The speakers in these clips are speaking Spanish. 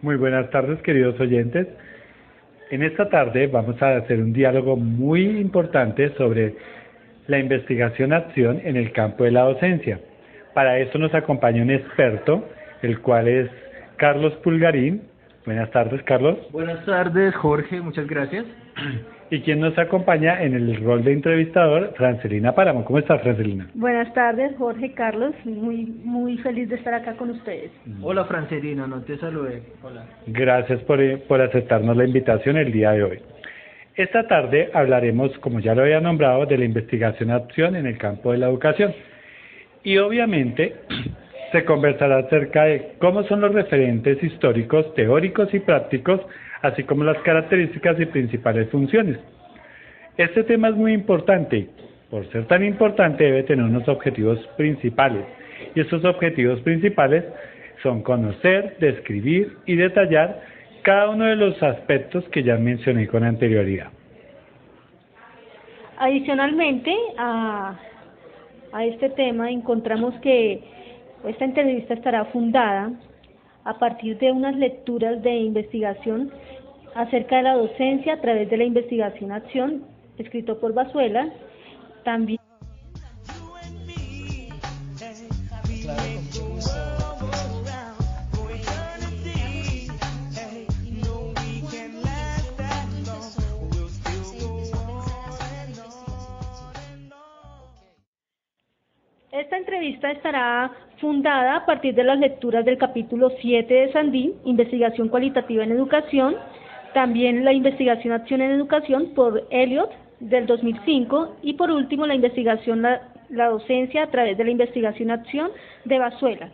Muy buenas tardes, queridos oyentes. En esta tarde vamos a hacer un diálogo muy importante sobre la investigación-acción en el campo de la docencia. Para esto nos acompaña un experto, el cual es Carlos Pulgarín. Buenas tardes, Carlos. Buenas tardes, Jorge, muchas gracias. Y quien nos acompaña en el rol de entrevistador, Francelina Páramo. ¿Cómo estás, Francelina? Buenas tardes, Jorge, Carlos, muy feliz de estar acá con ustedes. Hola, Francelina, no te saludé. Hola. Gracias por aceptarnos la invitación el día de hoy. Esta tarde hablaremos, como ya lo había nombrado, de la investigación-acción en el campo de la educación. Y obviamente se conversará acerca de cómo son los referentes históricos, teóricos y prácticos, así como las características y principales funciones. Este tema es muy importante. Por ser tan importante debe tener unos objetivos principales. Y estos objetivos principales son conocer, describir y detallar cada uno de los aspectos que ya mencioné con anterioridad. Adicionalmente a este tema encontramos que esta entrevista estará fundada a partir de unas lecturas de investigación acerca de la docencia a través de la investigación-acción, escrito por Vazuela. También esta entrevista estará fundada a partir de las lecturas del capítulo 7 de Sandín, Investigación Cualitativa en Educación, también la Investigación-Acción en Educación por Elliot del 2005 y por último la investigación la docencia a través de la Investigación-Acción de Vazuela.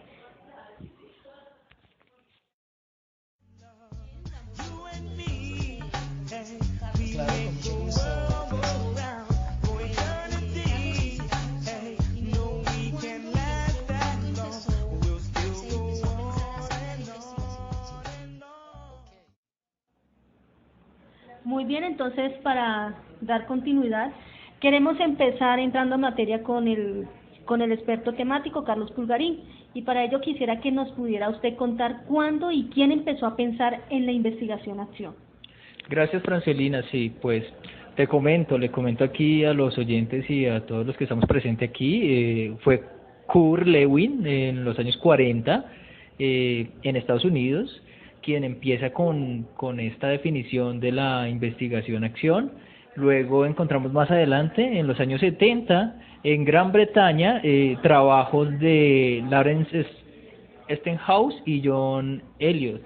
Muy bien, entonces para dar continuidad, queremos empezar entrando en materia con el experto temático Carlos Pulgarín, y para ello quisiera que nos pudiera usted contar cuándo y quién empezó a pensar en la investigación-acción. Gracias, Francelina. Sí, pues le comento aquí a los oyentes y a todos los que estamos presentes aquí. Fue Kurt Lewin en los años 40 en Estados Unidos quien empieza con esta definición de la investigación-acción. Luego encontramos más adelante, en los años 70, en Gran Bretaña, trabajos de Lawrence Stenhouse y John Elliot.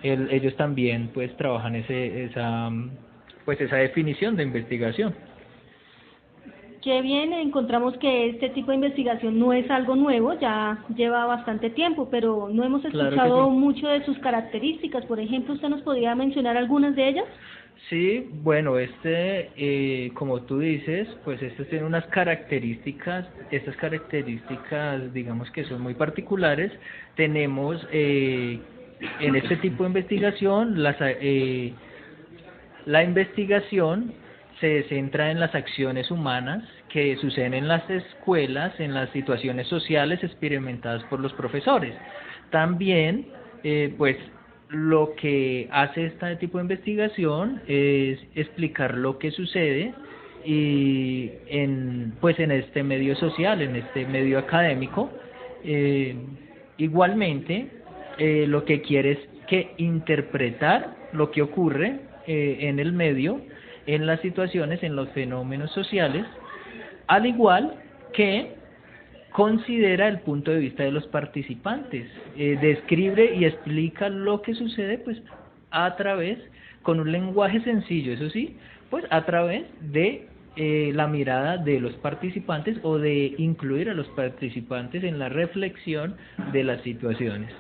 Ellos también pues trabajan esa definición de investigación. Qué bien, encontramos que este tipo de investigación no es algo nuevo, ya lleva bastante tiempo, pero no hemos escuchado mucho de sus características. Por ejemplo, ¿usted nos podría mencionar algunas de ellas? Sí, bueno, como tú dices, pues tiene unas características, estas características digamos que son muy particulares. Tenemos en este tipo de investigación, la investigación se centra en las acciones humanas que suceden en las escuelas, en las situaciones sociales experimentadas por los profesores. También, pues, lo que hace este tipo de investigación es explicar lo que sucede y en este medio social, en este medio académico. Igualmente, lo que quiere es interpretar lo que ocurre en el medio, en las situaciones, en los fenómenos sociales, al igual que considera el punto de vista de los participantes, describe y explica lo que sucede pues a través, con un lenguaje sencillo, eso sí, pues a través de la mirada de los participantes o de incluir a los participantes en la reflexión de las situaciones.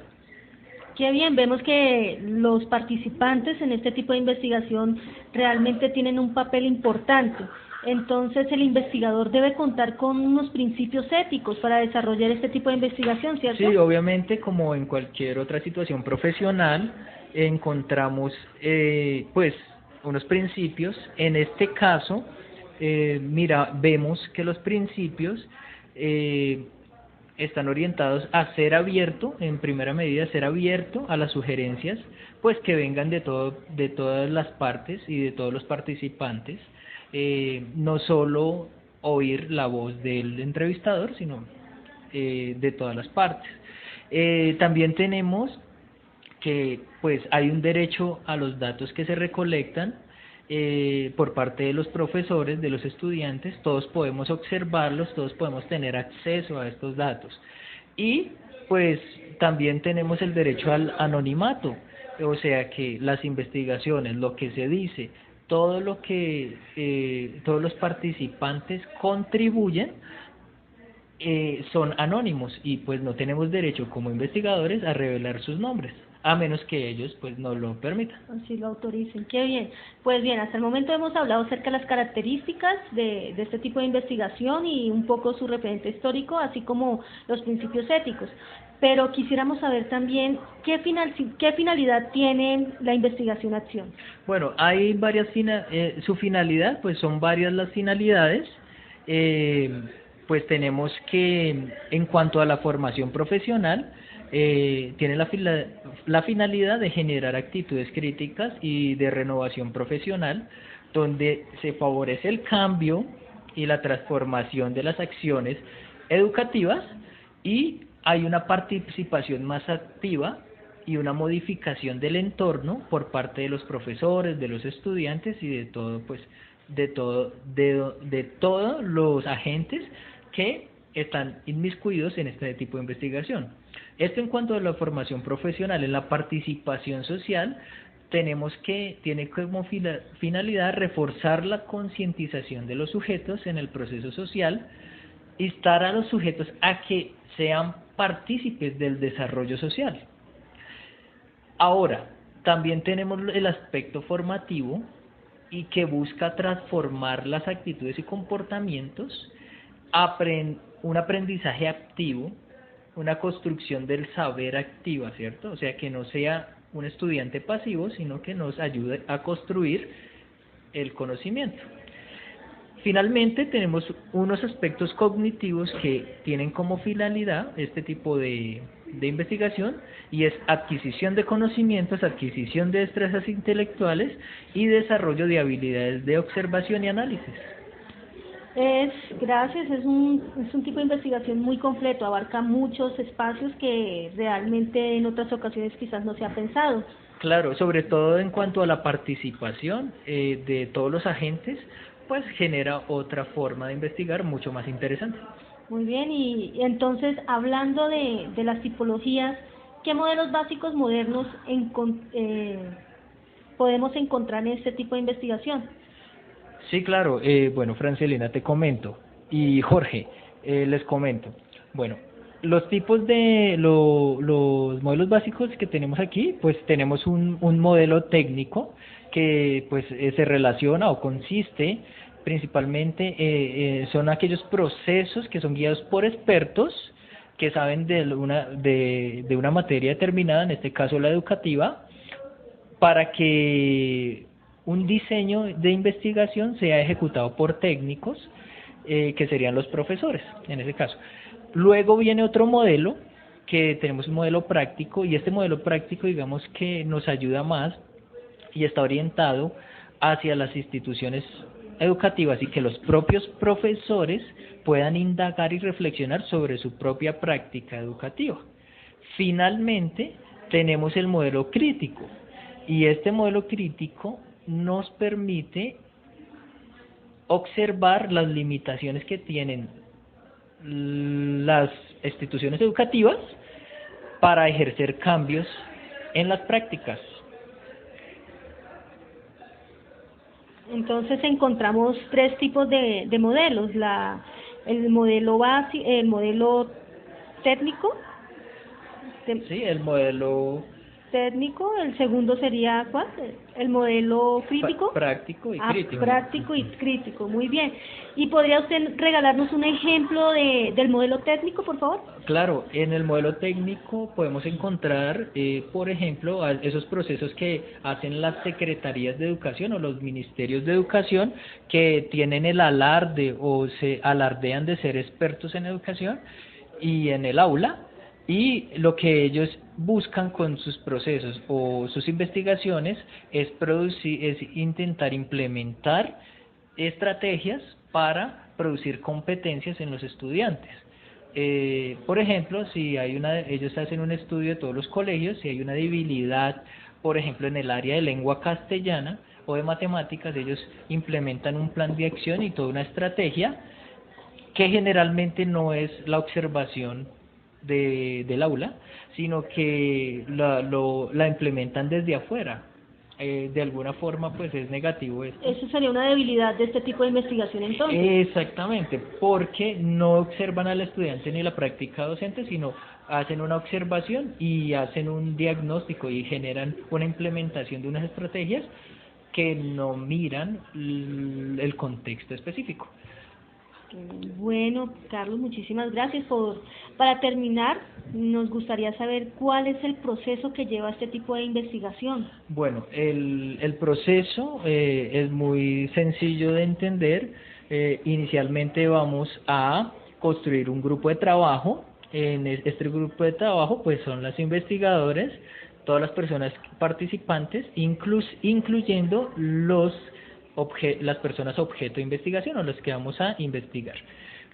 Qué bien, vemos que los participantes en este tipo de investigación realmente tienen un papel importante. Entonces, el investigador debe contar con unos principios éticos para desarrollar este tipo de investigación, ¿cierto? Sí, obviamente, como en cualquier otra situación profesional, encontramos pues unos principios. En este caso, vemos que los principios están orientados a ser abierto, en primera medida, ser abierto a las sugerencias, pues que vengan de todas las partes y de todos los participantes, no solo oír la voz del entrevistador, sino de todas las partes. También tenemos que pues hay un derecho a los datos que se recolectan por parte de los profesores, de los estudiantes. Todos podemos observarlos, todos podemos tener acceso a estos datos. Y pues también tenemos el derecho al anonimato, o sea que las investigaciones, lo que se dice, todo lo que todos los participantes contribuyen, son anónimos, y pues no tenemos derecho como investigadores a revelar sus nombres, a menos que ellos pues nos lo permitan. Así lo autoricen. Qué bien. Pues bien, hasta el momento hemos hablado acerca de las características de este tipo de investigación y un poco su referente histórico, así como los principios éticos. Pero quisiéramos saber también qué finalidad tiene la investigación-acción. Bueno, hay varias su finalidad, pues son varias las finalidades. Pues tenemos que, en cuanto a la formación profesional, tiene la finalidad de generar actitudes críticas y de renovación profesional, donde se favorece el cambio y la transformación de las acciones educativas, y hay una participación más activa y una modificación del entorno por parte de los profesores, de los estudiantes y de todos los agentes que están inmiscuidos en este tipo de investigación. Esto en cuanto a la formación profesional. En la participación social tiene como finalidad reforzar la concientización de los sujetos en el proceso social, instar a los sujetos a que sean partícipes del desarrollo social. Ahora, también tenemos el aspecto formativo, y que busca transformar las actitudes y comportamientos, un aprendizaje activo, una construcción del saber activa, ¿cierto? O sea, que no sea un estudiante pasivo, sino que nos ayude a construir el conocimiento. Finalmente, tenemos unos aspectos cognitivos que tienen como finalidad este tipo de investigación, y es adquisición de conocimientos, adquisición de destrezas intelectuales y desarrollo de habilidades de observación y análisis. Gracias, es un tipo de investigación muy completo, abarca muchos espacios que realmente en otras ocasiones quizás no se ha pensado. Claro, sobre todo en cuanto a la participación de todos los agentes, pues genera otra forma de investigar mucho más interesante. Muy bien, y entonces, hablando de las tipologías, ¿qué modelos básicos modernos podemos encontrar en este tipo de investigación? Sí, claro. Bueno, Francelina, te comento, y Jorge, les comento. Bueno, los tipos de los modelos básicos que tenemos aquí, pues tenemos un modelo técnico que pues se relaciona o consiste principalmente, son aquellos procesos que son guiados por expertos que saben de una materia determinada, en este caso la educativa, para que un diseño de investigación sea ejecutado por técnicos, que serían los profesores, en ese caso. Luego viene otro modelo, que tenemos un modelo práctico, y este modelo práctico, digamos que nos ayuda más y está orientado hacia las instituciones educativas, y que los propios profesores puedan indagar y reflexionar sobre su propia práctica educativa. Finalmente, tenemos el modelo crítico, y este modelo crítico nos permite observar las limitaciones que tienen las instituciones educativas para ejercer cambios en las prácticas. Entonces encontramos tres tipos de modelos: el modelo básico, el modelo técnico. Sí, el modelo técnico. El segundo sería ¿cuál? El modelo crítico. Práctico y crítico. Práctico y crítico, muy bien. ¿Y podría usted regalarnos un ejemplo del modelo técnico, por favor? Claro, en el modelo técnico podemos encontrar, por ejemplo, esos procesos que hacen las secretarías de educación o los ministerios de educación, que tienen el alarde o se alardean de ser expertos en educación, y en el aula, y lo que ellos buscan con sus procesos o sus investigaciones es intentar implementar estrategias para producir competencias en los estudiantes. Por ejemplo, si ellos hacen un estudio de todos los colegios, si hay una debilidad, por ejemplo, en el área de lengua castellana o de matemáticas, ellos implementan un plan de acción y toda una estrategia que generalmente no es la observación del aula, sino que la implementan desde afuera. De alguna forma pues es negativo esto. Eso sería una debilidad de este tipo de investigación entonces. Exactamente, porque no observan al estudiante ni la práctica docente, sino hacen una observación y hacen un diagnóstico y generan una implementación de unas estrategias que no miran el contexto específico. Bueno, Carlos, muchísimas gracias. Para terminar, nos gustaría saber cuál es el proceso que lleva este tipo de investigación. Bueno, el proceso es muy sencillo de entender. Inicialmente vamos a construir un grupo de trabajo. En este grupo de trabajo pues son los investigadores, todas las personas participantes, incluyendo las personas objeto de investigación o los que vamos a investigar.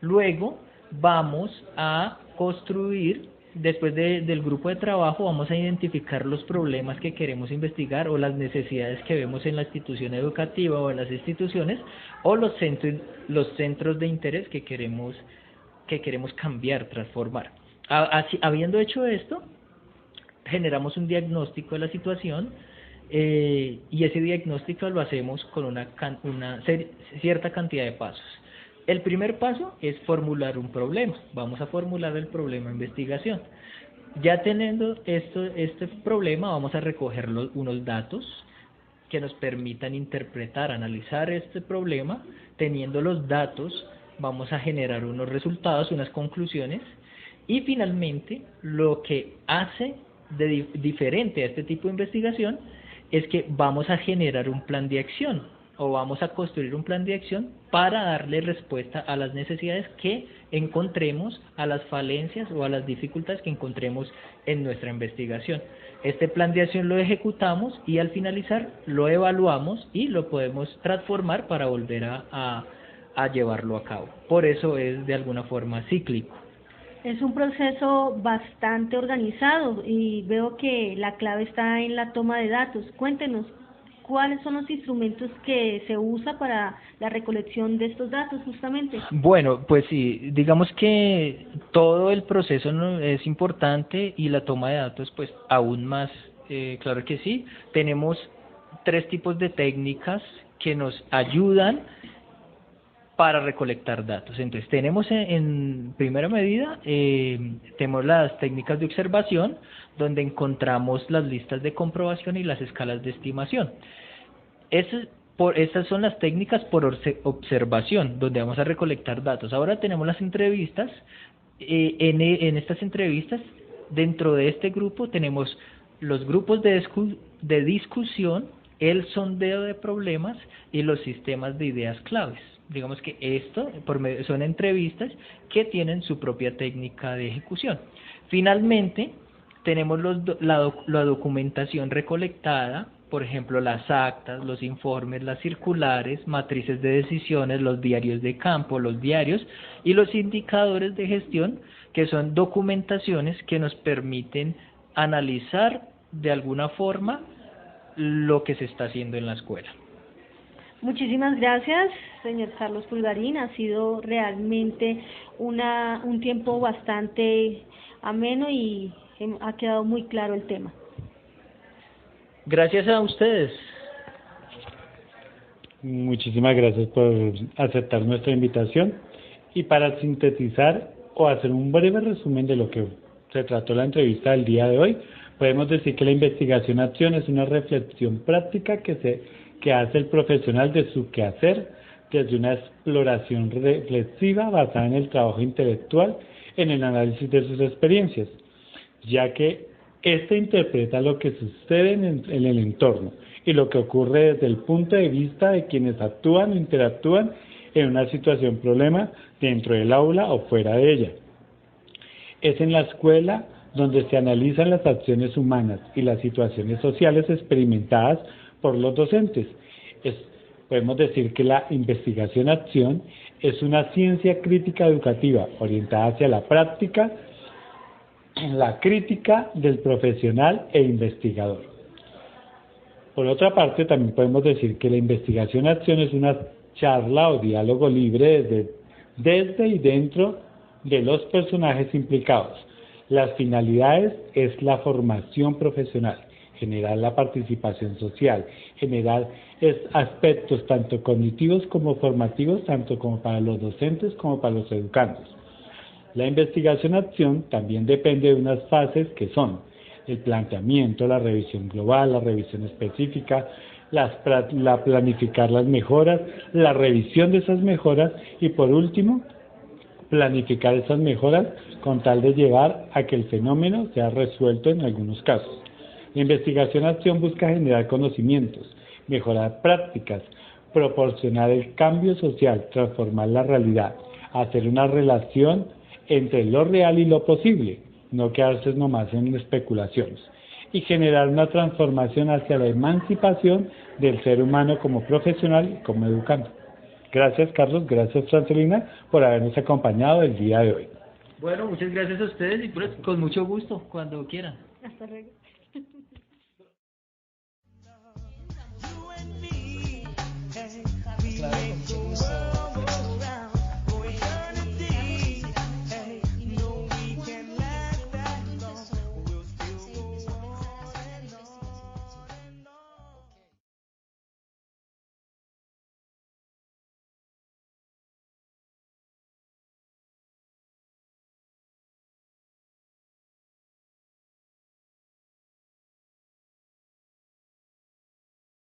Luego vamos a construir, después del grupo de trabajo, vamos a identificar los problemas que queremos investigar o las necesidades que vemos en la institución educativa o en las instituciones o los centros de interés que queremos cambiar, transformar. Habiendo hecho esto, generamos un diagnóstico de la situación. Y ese diagnóstico lo hacemos con una cierta cantidad de pasos. El primer paso es formular un problema. Vamos a formular el problema de investigación. Ya teniendo este problema, vamos a recoger unos datos que nos permitan interpretar, analizar este problema. Teniendo los datos, vamos a generar unos resultados, unas conclusiones. Y finalmente, lo que hace diferente a este tipo de investigación es que vamos a generar un plan de acción o vamos a construir un plan de acción para darle respuesta a las necesidades que encontremos, a las falencias o a las dificultades que encontremos en nuestra investigación. Este plan de acción lo ejecutamos y al finalizar lo evaluamos y lo podemos transformar para volver a llevarlo a cabo. Por eso es de alguna forma cíclico. Es un proceso bastante organizado y veo que la clave está en la toma de datos. Cuéntenos, ¿cuáles son los instrumentos que se usa para la recolección de estos datos justamente? Bueno, pues sí, digamos que todo el proceso es importante y la toma de datos pues aún más, claro que sí. Tenemos 3 tipos de técnicas que nos ayudan para recolectar datos. Entonces tenemos en primera medida, tenemos las técnicas de observación, donde encontramos las listas de comprobación y las escalas de estimación. Estas son las técnicas por observación, donde vamos a recolectar datos. Ahora tenemos las entrevistas. En estas entrevistas, dentro de este grupo, tenemos los grupos de discusión, el sondeo de problemas y los sistemas de ideas claves. Digamos que esto son entrevistas que tienen su propia técnica de ejecución. Finalmente, tenemos la documentación recolectada, por ejemplo, las actas, los informes, las circulares, matrices de decisiones, los diarios de campo, los diarios y los indicadores de gestión, que son documentaciones que nos permiten analizar de alguna forma lo que se está haciendo en la escuela. Muchísimas gracias, señor Carlos Pulgarín. Ha sido realmente un tiempo bastante ameno y ha quedado muy claro el tema. Gracias a ustedes. Muchísimas gracias por aceptar nuestra invitación. Y para sintetizar o hacer un breve resumen de lo que se trató la entrevista del día de hoy, podemos decir que la investigación-acción es una reflexión práctica que hace el profesional de su quehacer desde una exploración reflexiva basada en el trabajo intelectual, en el análisis de sus experiencias, ya que éste interpreta lo que sucede en el entorno y lo que ocurre desde el punto de vista de quienes actúan o interactúan en una situación problema dentro del aula o fuera de ella. Es en la escuela donde se analizan las acciones humanas y las situaciones sociales experimentadas por los docentes. Podemos decir que la investigación-acción es una ciencia crítica educativa orientada hacia la práctica, la crítica del profesional e investigador. Por otra parte, también podemos decir que la investigación-acción es una charla o diálogo libre desde y dentro de los personajes implicados. Las finalidades es la formación profesional, generar la participación social, generar aspectos tanto cognitivos como formativos, tanto como para los docentes como para los educandos. La investigación-acción también depende de unas fases que son el planteamiento, la revisión global, la revisión específica, planificar las mejoras, la revisión de esas mejoras y por último, planificar esas mejoras con tal de llevar a que el fenómeno sea resuelto en algunos casos. La investigación-acción busca generar conocimientos, mejorar prácticas, proporcionar el cambio social, transformar la realidad, hacer una relación entre lo real y lo posible, no quedarse nomás en especulaciones, y generar una transformación hacia la emancipación del ser humano como profesional y como educando. Gracias, Carlos, gracias, Francelina, por habernos acompañado el día de hoy. Bueno, muchas gracias a ustedes y pues con mucho gusto, cuando quieran. Hasta luego. Claro.